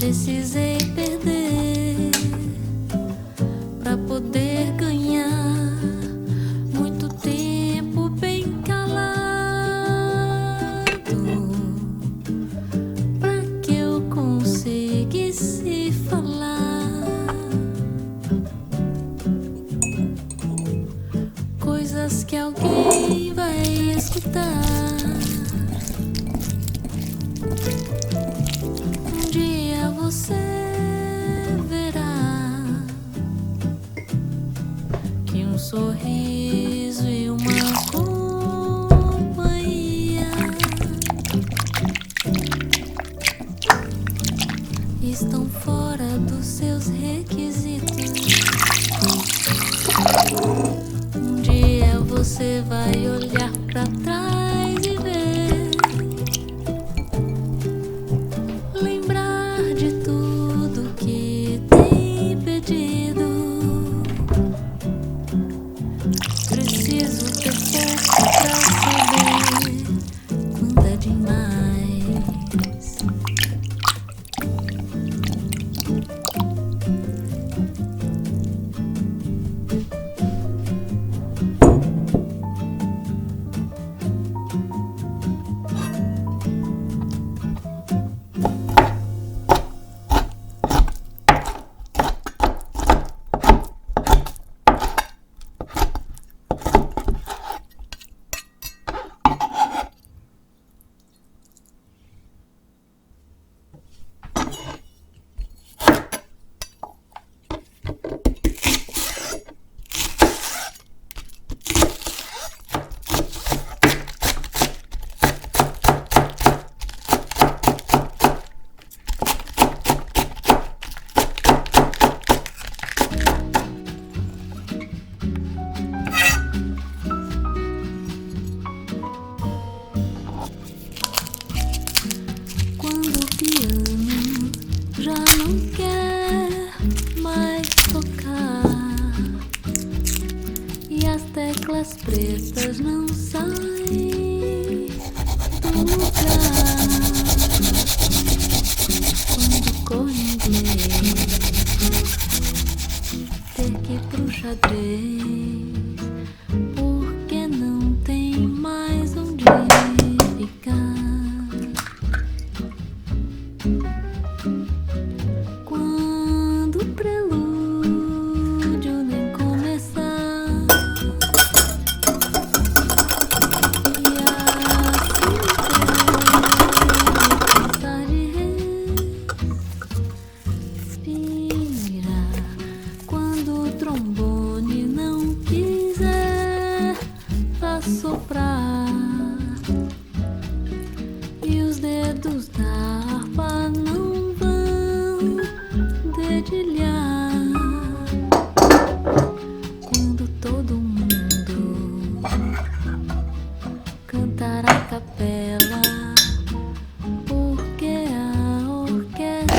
Precisei perder pra poder ganhar muito tempo bem calado, pra que eu conseguisse falar coisas que alguém vai escutar. Um dia você verá que um sorriso e uma companhia estão fora dos seus requisitos. Um dia você vai olhar pra trás e ver, lembrar de tudo que tem pedido. Preciso ter pouco pra saber quando é demais. Já não quer mais tocar e as teclas pretas não saem do lugar. Quando corre inglês, ter que ir pro xadrez, porque não tem mais onde ficar. Quando o prelúdio nem começar e assim cansar de respirar. Quando o trombone não quiser assoprar e os dedos da harpa não vão dedilhar. Quando todo mundo cantar a capela, porque a orquestra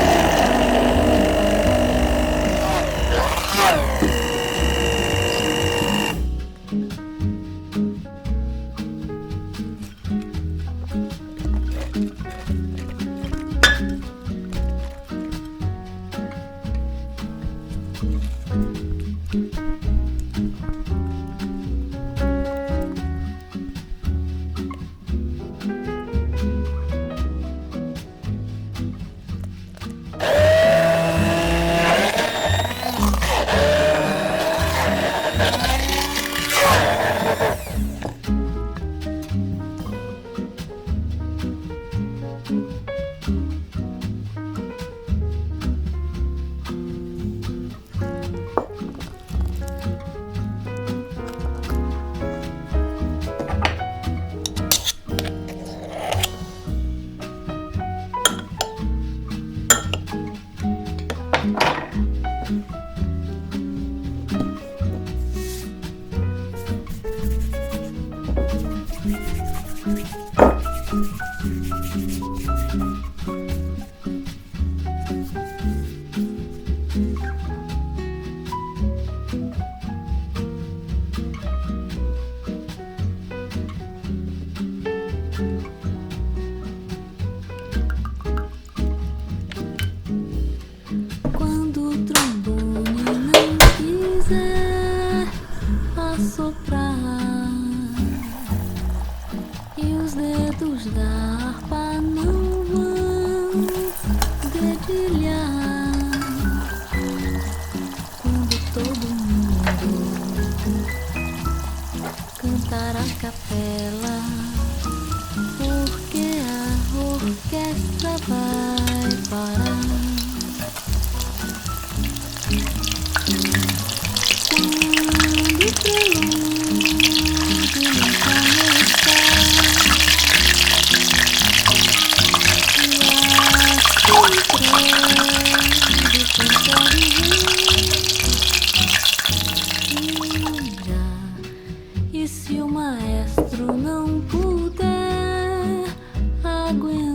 orquestra vai parar. Quando o prelúdio não começar e a se tentar viver, e se o maestro não puder aguentar